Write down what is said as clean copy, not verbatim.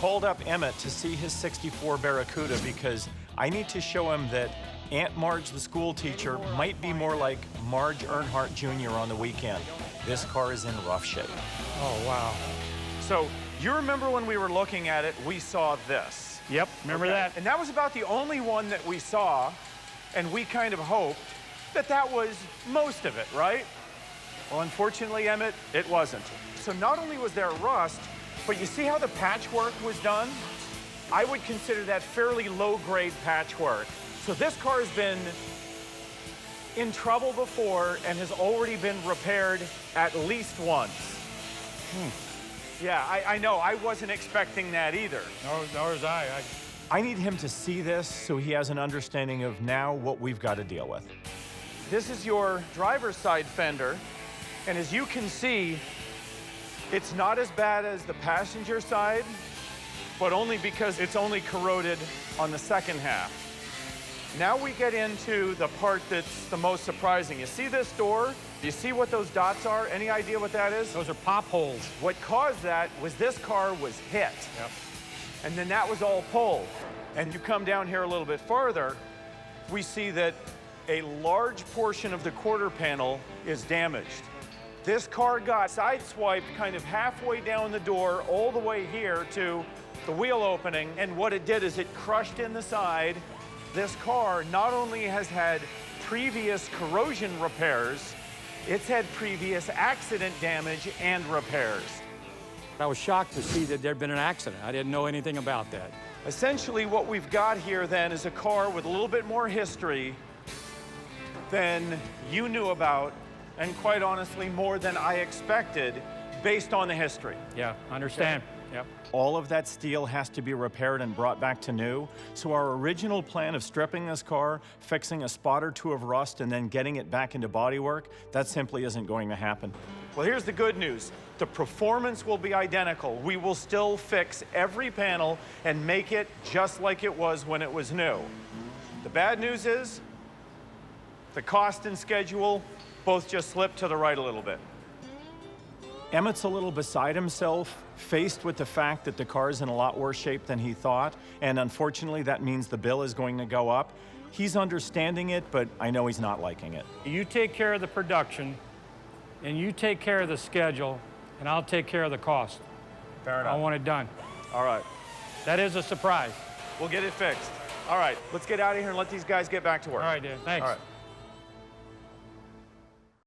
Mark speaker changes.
Speaker 1: called up Emmett to see his 64 Barracuda because I need to show him that Aunt Marge, the school teacher, might be more like Marge Earnhardt Jr. on the weekend. This car is in rough shape.
Speaker 2: Oh, wow.
Speaker 1: So you remember when we were looking at it, we saw this.
Speaker 2: Yep, remember that.
Speaker 1: And that was about the only one that we saw, and we kind of hoped that that was most of it, right? Well, unfortunately, Emmett, it wasn't. So not only was there rust, but you see how the patchwork was done? I would consider that fairly low-grade patchwork. So this car has been in trouble before and has already been repaired at least once. Yeah, I know. I wasn't expecting that either.
Speaker 2: Nor was I.
Speaker 1: I need him to see this so he has an understanding of now what we've got to deal with. This is your driver's side fender, and as you can see, it's not as bad as the passenger side, but only because it's only corroded on the second half. Now we get into the part that's the most surprising. You see this door? Do you see what those dots are? Any idea what that is?
Speaker 2: Those are pop holes.
Speaker 1: What caused that was this car was hit.
Speaker 2: Yep.
Speaker 1: And then that was all pulled. And you come down here a little bit farther, we see that a large portion of the quarter panel is damaged. This car got sideswiped kind of halfway down the door all the way here to the wheel opening, and what it did is it crushed in the side. This car not only has had previous corrosion repairs, it's had previous accident damage and repairs.
Speaker 2: I was shocked to see that there'd been an accident. I didn't know anything about that.
Speaker 1: Essentially, what we've got here then is a car with a little bit more history than you knew about, and quite honestly, more than I expected based on the history.
Speaker 2: Yeah, understand. Yep.
Speaker 1: All of that steel has to be repaired and brought back to new. So our original plan of stripping this car, fixing a spot or two of rust, and then getting it back into bodywork, that simply isn't going to happen. Well, here's the good news. The performance will be identical. We will still fix every panel and make it just like it was when it was new. The bad news is the cost and schedule both just slipped to the right a little bit. Emmett's a little beside himself, faced with the fact that the car's in a lot worse shape than he thought, and unfortunately that means the bill is going to go up. He's understanding it, but I know he's not liking it.
Speaker 2: You take care of the production, and you take care of the schedule, and I'll take care of the cost.
Speaker 1: Fair enough.
Speaker 2: I want it done.
Speaker 1: All right.
Speaker 2: That is a surprise.
Speaker 1: We'll get it fixed. All right, let's get out of here and let these guys get back to work.
Speaker 2: All right, Dan. Thanks.
Speaker 1: All right.